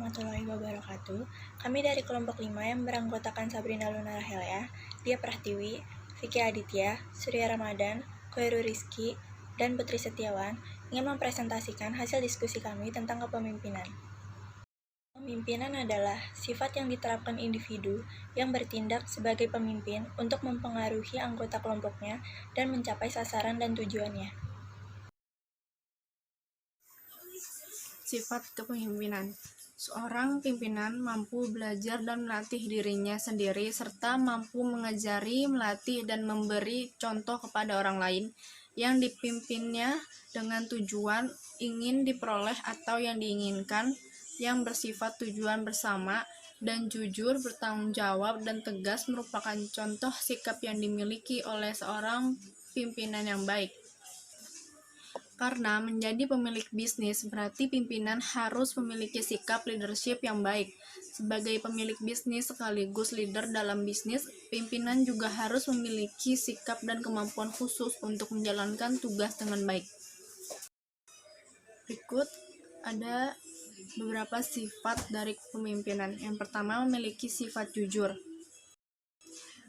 warahmatullahi wabarakatuh. Kami dari kelompok 5 yang beranggotakan Sabrina Luna Rahelea, Dia Pratiwi, Vicky Aditya, Surya Ramadan, Koiru Rizky, dan Putri Setiawan ingin mempresentasikan hasil diskusi kami tentang kepemimpinan. Pemimpinan adalah sifat yang diterapkan individu yang bertindak sebagai pemimpin untuk mempengaruhi anggota kelompoknya dan mencapai sasaran dan tujuannya. Sifat kepemimpinan. Seorang pimpinan mampu belajar dan melatih dirinya sendiri serta mampu mengajari, melatih, dan memberi contoh kepada orang lain yang dipimpinnya dengan tujuan ingin diperoleh atau yang diinginkan, yang bersifat tujuan bersama dan jujur, bertanggung jawab, dan tegas merupakan contoh sikap yang dimiliki oleh seorang pimpinan yang baik. Karena menjadi pemilik bisnis berarti pimpinan harus memiliki sikap leadership yang baik. Sebagai pemilik bisnis sekaligus leader dalam bisnis, pimpinan juga harus memiliki sikap dan kemampuan khusus untuk menjalankan tugas dengan baik. Berikut ada beberapa sifat dari kepemimpinan. Yang pertama, memiliki sifat jujur.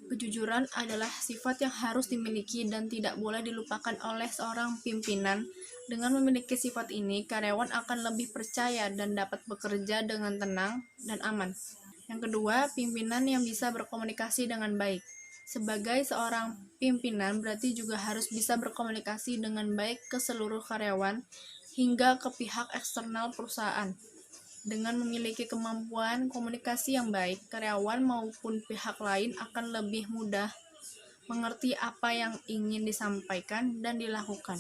Kejujuran adalah sifat yang harus dimiliki dan tidak boleh dilupakan oleh seorang pimpinan. Dengan memiliki sifat ini, karyawan akan lebih percaya dan dapat bekerja dengan tenang dan aman. Yang kedua, pimpinan yang bisa berkomunikasi dengan baik. Sebagai seorang pimpinan, berarti juga harus bisa berkomunikasi dengan baik ke seluruh karyawan hingga ke pihak eksternal perusahaan. Dengan memiliki kemampuan komunikasi yang baik, karyawan maupun pihak lain akan lebih mudah mengerti apa yang ingin disampaikan dan dilakukan.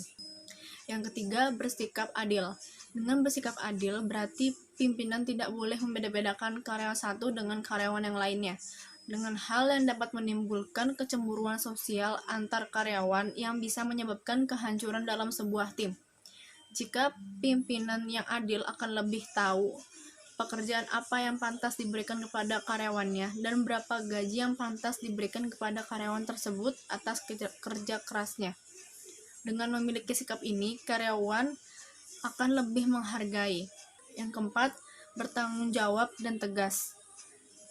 Yang ketiga, bersikap adil. Dengan bersikap adil, berarti pimpinan tidak boleh membeda-bedakan karyawan satu dengan karyawan yang lainnya, dengan hal yang dapat menimbulkan kecemburuan sosial antar karyawan yang bisa menyebabkan kehancuran dalam sebuah tim. Jika pimpinan yang adil akan lebih tahu pekerjaan apa yang pantas diberikan kepada karyawannya dan berapa gaji yang pantas diberikan kepada karyawan tersebut atas kerja kerasnya. Dengan memiliki sikap ini, karyawan akan lebih menghargai. Yang keempat, bertanggung jawab dan tegas.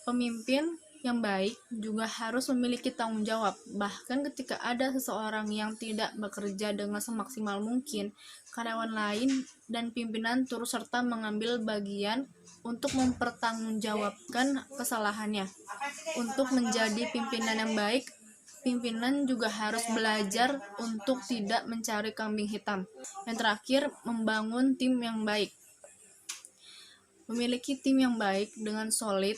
Pemimpin yang baik juga harus memiliki tanggung jawab. Bahkan ketika ada seseorang yang tidak bekerja dengan semaksimal mungkin, karyawan lain dan pimpinan turut serta mengambil bagian untuk mempertanggungjawabkan kesalahannya. Untuk menjadi pimpinan yang baik, pimpinan juga harus belajar untuk tidak mencari kambing hitam. Yang terakhir, membangun tim yang baik. Memiliki tim yang baik dengan solid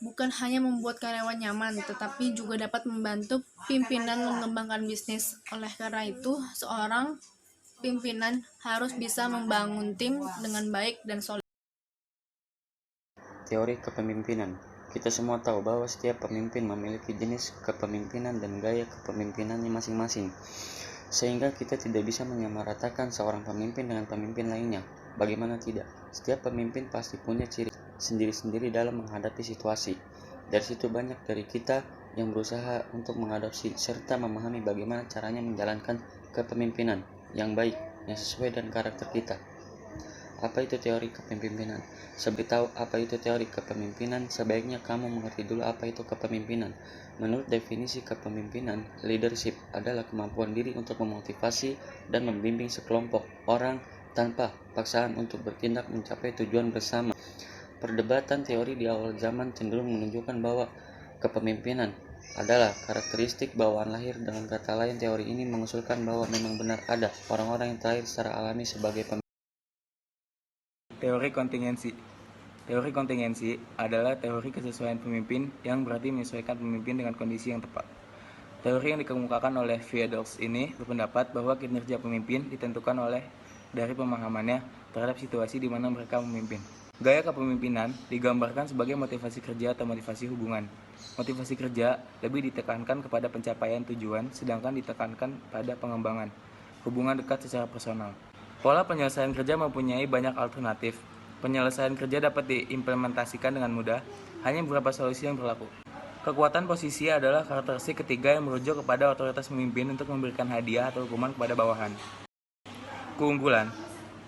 bukan hanya membuat karyawan nyaman, tetapi juga dapat membantu pimpinan mengembangkan bisnis. Oleh karena itu, seorang pimpinan harus bisa membangun tim dengan baik dan solid. Teori kepemimpinan. Kita semua tahu bahwa setiap pemimpin memiliki jenis kepemimpinan dan gaya kepemimpinannya masing-masing, sehingga kita tidak bisa menyamaratakan seorang pemimpin dengan pemimpin lainnya. Bagaimana tidak? Setiap pemimpin pasti punya ciri sendiri-sendiri dalam menghadapi situasi. Dari situ banyak dari kita yang berusaha untuk mengadopsi serta memahami bagaimana caranya menjalankan kepemimpinan yang baik, yang sesuai dengan karakter kita. Apa itu teori kepemimpinan? Sebelum tahu apa itu teori kepemimpinan, sebaiknya kamu mengerti dulu apa itu kepemimpinan. Menurut definisi kepemimpinan, leadership adalah kemampuan diri untuk memotivasi dan membimbing sekelompok orang tanpa paksaan untuk bertindak mencapai tujuan bersama. Perdebatan teori di awal zaman cenderung menunjukkan bahwa kepemimpinan adalah karakteristik bawaan lahir. Dengan kata lain, teori ini mengusulkan bahwa memang benar ada orang-orang yang terlahir secara alami sebagai pemimpin. Teori kontingensi. Teori kontingensi adalah teori kesesuaian pemimpin yang berarti menyesuaikan pemimpin dengan kondisi yang tepat. Teori yang dikemukakan oleh Viadox ini berpendapat bahwa kinerja pemimpin ditentukan dari pemahamannya terhadap situasi di mana mereka memimpin. Gaya kepemimpinan digambarkan sebagai motivasi kerja atau motivasi hubungan. Motivasi kerja lebih ditekankan kepada pencapaian tujuan, sedangkan ditekankan pada pengembangan hubungan dekat secara personal. Pola penyelesaian kerja mempunyai banyak alternatif. Penyelesaian kerja dapat diimplementasikan dengan mudah, hanya beberapa solusi yang berlaku. Kekuatan posisi adalah karakteristik ketiga yang merujuk kepada otoritas pemimpin untuk memberikan hadiah atau hukuman kepada bawahan. Keunggulan.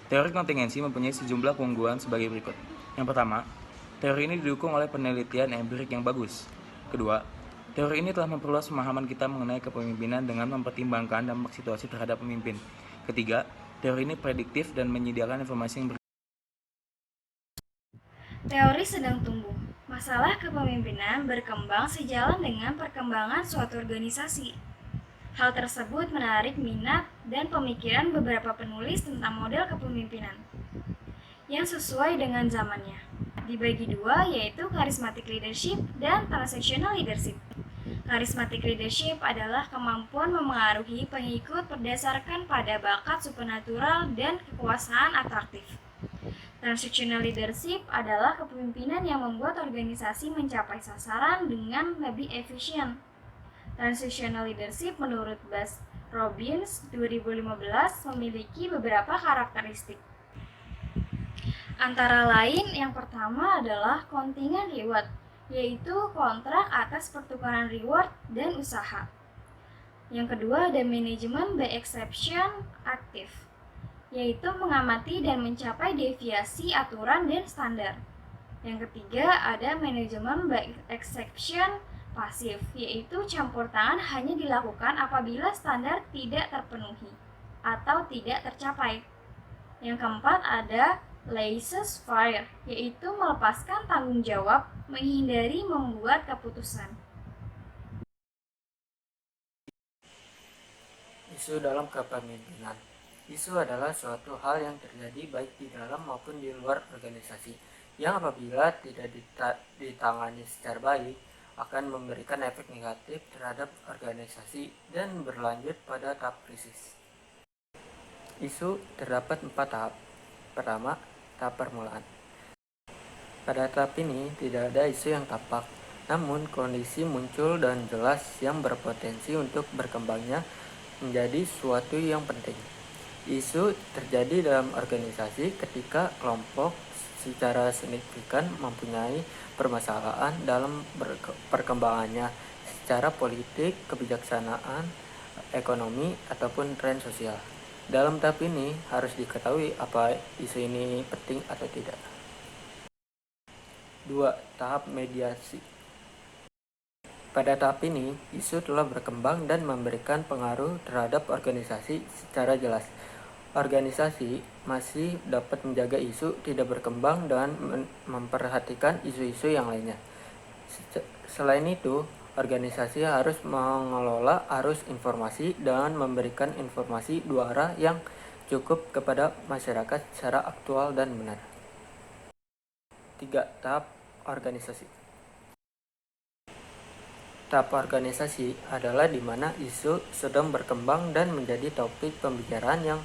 Teori kontingensi mempunyai sejumlah keunggulan sebagai berikut. Yang pertama, teori ini didukung oleh penelitian empirik yang bagus. Kedua, teori ini telah memperluas pemahaman kita mengenai kepemimpinan dengan mempertimbangkan dampak situasi terhadap pemimpin. Ketiga, teori ini prediktif dan menyediakan informasi yang Teori sedang tumbuh. Masalah kepemimpinan berkembang sejalan dengan perkembangan suatu organisasi. Hal tersebut menarik minat dan pemikiran beberapa penulis tentang model kepemimpinan yang sesuai dengan zamannya. Dibagi dua, yaitu charismatic leadership dan transactional leadership. Charismatic leadership adalah kemampuan memengaruhi pengikut berdasarkan pada bakat supernatural dan kekuasaan atraktif. Transactional leadership adalah kepemimpinan yang membuat organisasi mencapai sasaran dengan lebih efisien. Transactional leadership menurut Bas Robbins 2015 memiliki beberapa karakteristik. Antara lain, yang pertama adalah contingent reward, yaitu kontrak atas pertukaran reward dan usaha. Yang kedua ada manajemen by exception aktif, yaitu mengamati dan mencapai deviasi aturan dan standar. Yang ketiga ada manajemen by exception pasif, yaitu campur tangan hanya dilakukan apabila standar tidak terpenuhi atau tidak tercapai. Yang keempat ada laissez-faire, yaitu melepaskan tanggung jawab, menghindari membuat keputusan. Isu dalam kepemimpinan. Isu adalah suatu hal yang terjadi baik di dalam maupun di luar organisasi, yang apabila tidak ditangani secara baik, akan memberikan efek negatif terhadap organisasi dan berlanjut pada tahap krisis. Isu terdapat 4 tahap. Pertama, tahap permulaan. Pada tahap ini tidak ada isu yang tampak, namun kondisi muncul dan jelas yang berpotensi untuk berkembangnya menjadi suatu yang penting. Isu terjadi dalam organisasi ketika kelompok secara signifikan mempunyai permasalahan dalam perkembangannya secara politik, kebijaksanaan, ekonomi, ataupun tren sosial. Dalam tahap ini harus diketahui apa isu ini penting atau tidak. 2. Tahap mediasi. Pada tahap ini, isu telah berkembang dan memberikan pengaruh terhadap organisasi secara jelas. Organisasi masih dapat menjaga isu tidak berkembang dan memperhatikan isu-isu yang lainnya. Selain itu, organisasi harus mengelola arus informasi dan memberikan informasi dua arah yang cukup kepada masyarakat secara aktual dan benar. 3. Tahap organisasi. Tahap organisasi adalah di mana isu sedang berkembang dan menjadi topik pembicaraan yang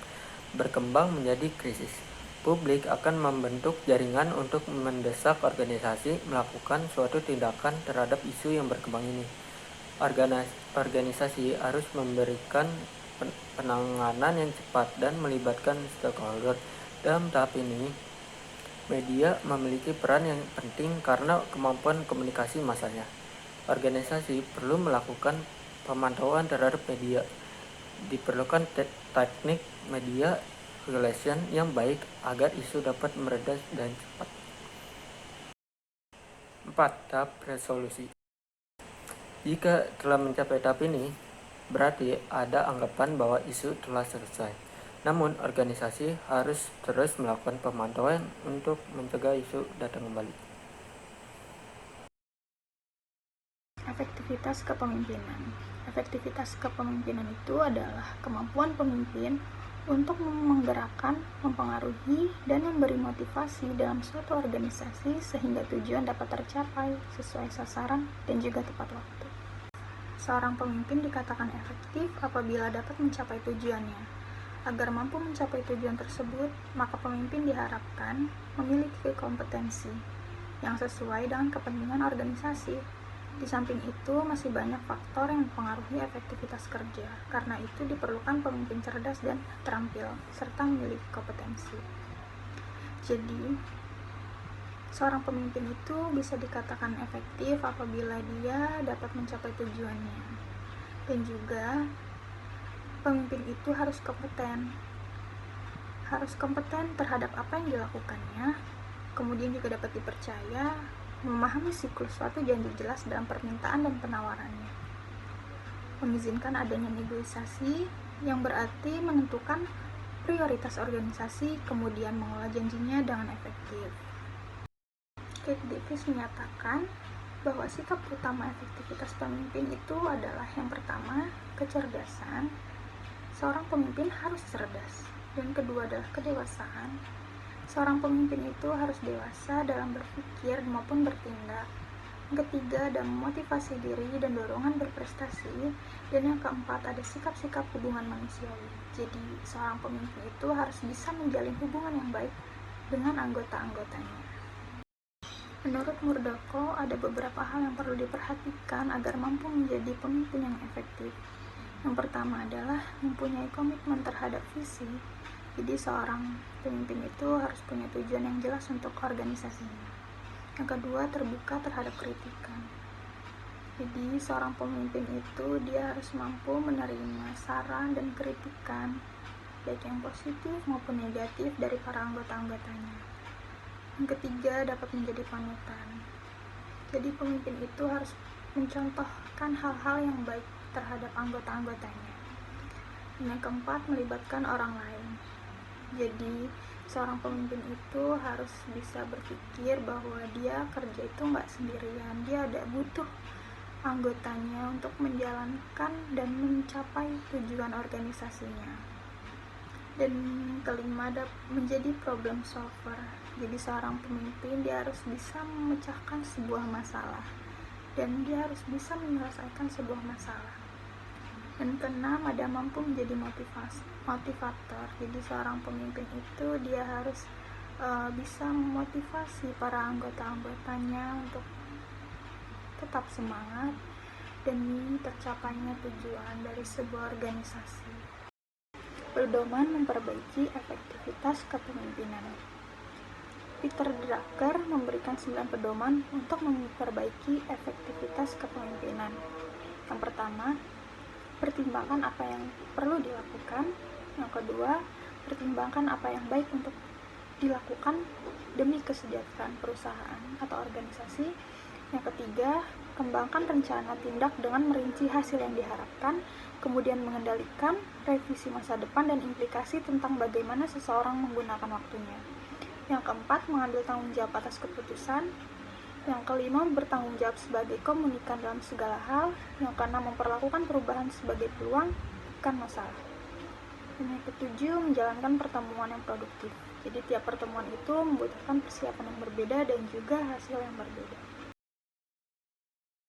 berkembang menjadi krisis. Publik akan membentuk jaringan untuk mendesak organisasi melakukan suatu tindakan terhadap isu yang berkembang ini. Organisasi harus memberikan penanganan yang cepat dan melibatkan stakeholder. Dalam tahap ini, media memiliki peran yang penting karena kemampuan komunikasi massanya. Organisasi perlu melakukan pemantauan terhadap media. Diperlukan teknik media relation yang baik agar isu dapat meredah dan cepat. 4. Tahap resolusi. Jika telah mencapai tahap ini, berarti ada anggapan bahwa isu telah selesai. Namun, organisasi harus terus melakukan pemantauan untuk mencegah isu datang kembali. Efektivitas kepemimpinan. Efektivitas kepemimpinan itu adalah kemampuan pemimpin untuk menggerakkan, mempengaruhi, dan memberi motivasi dalam suatu organisasi sehingga tujuan dapat tercapai sesuai sasaran dan juga tepat waktu. Seorang pemimpin dikatakan efektif apabila dapat mencapai tujuannya. Agar mampu mencapai tujuan tersebut, maka pemimpin diharapkan memiliki kompetensi yang sesuai dengan kepentingan organisasi. Di samping itu, masih banyak faktor yang mempengaruhi efektivitas kerja. Karena itu, diperlukan pemimpin cerdas dan terampil, serta memiliki kompetensi. Jadi, seorang pemimpin itu bisa dikatakan efektif apabila dia dapat mencapai tujuannya. Dan juga, pemimpin itu harus kompeten. Harus kompeten terhadap apa yang dilakukannya, Kemudian juga dapat dipercaya, memahami siklus suatu janji jelas dalam permintaan dan penawarannya. Mengizinkan adanya negosiasi yang berarti menentukan prioritas organisasi, kemudian mengolah janjinya dengan efektif. Kate Davis menyatakan bahwa sikap utama efektivitas pemimpin itu adalah yang pertama, kecerdasan. Seorang pemimpin harus cerdas. Dan kedua adalah kedewasaan. Seorang pemimpin itu harus dewasa dalam berpikir maupun bertindak. Yang ketiga ada motivasi diri dan dorongan berprestasi. Dan yang keempat ada sikap-sikap hubungan manusiawi. Jadi seorang pemimpin itu harus bisa menjalin hubungan yang baik dengan anggota-anggotanya. Menurut Murdoko, ada beberapa hal yang perlu diperhatikan agar mampu menjadi pemimpin yang efektif. Yang pertama adalah mempunyai komitmen terhadap visi. Jadi seorang pemimpin itu harus punya tujuan yang jelas untuk organisasinya. Yang kedua, terbuka terhadap kritikan. Jadi seorang pemimpin itu dia harus mampu menerima saran dan kritikan, baik yang positif maupun negatif dari para anggota-anggotanya. Yang ketiga, dapat menjadi panutan. Jadi pemimpin itu harus mencontohkan hal-hal yang baik terhadap anggota-anggotanya. Yang keempat, melibatkan orang lain. Jadi seorang pemimpin itu harus bisa berpikir bahwa dia kerja itu nggak sendirian, dia ada butuh anggotanya untuk menjalankan dan mencapai tujuan organisasinya. Dan kelima, ada menjadi problem solver. Jadi seorang pemimpin dia harus bisa memecahkan sebuah masalah dan dia harus bisa menyelesaikan sebuah masalah. Dan keenam, ada mampu menjadi motivator. Jadi seorang pemimpin itu dia harus bisa memotivasi para anggota-anggotanya untuk tetap semangat demi tercapainya tujuan dari sebuah organisasi. Pedoman memperbaiki efektivitas kepemimpinan. Peter Drucker memberikan 9 pedoman untuk memperbaiki efektivitas kepemimpinan. Yang pertama, pertimbangkan apa yang perlu dilakukan. Yang kedua, pertimbangkan apa yang baik untuk dilakukan demi kesejahteraan perusahaan atau organisasi. Yang ketiga, kembangkan rencana tindak dengan merinci hasil yang diharapkan, kemudian mengendalikan revisi masa depan dan implikasi tentang bagaimana seseorang menggunakan waktunya. Yang keempat, mengambil tanggung jawab atas keputusan. Yang kelima, bertanggung jawab sebagai komunikan dalam segala hal. Yang keenam, memperlakukan perubahan sebagai peluang, bukan masalah. Dan yang ketujuh, menjalankan pertemuan yang produktif. Jadi tiap pertemuan itu membutuhkan persiapan yang berbeda dan juga hasil yang berbeda.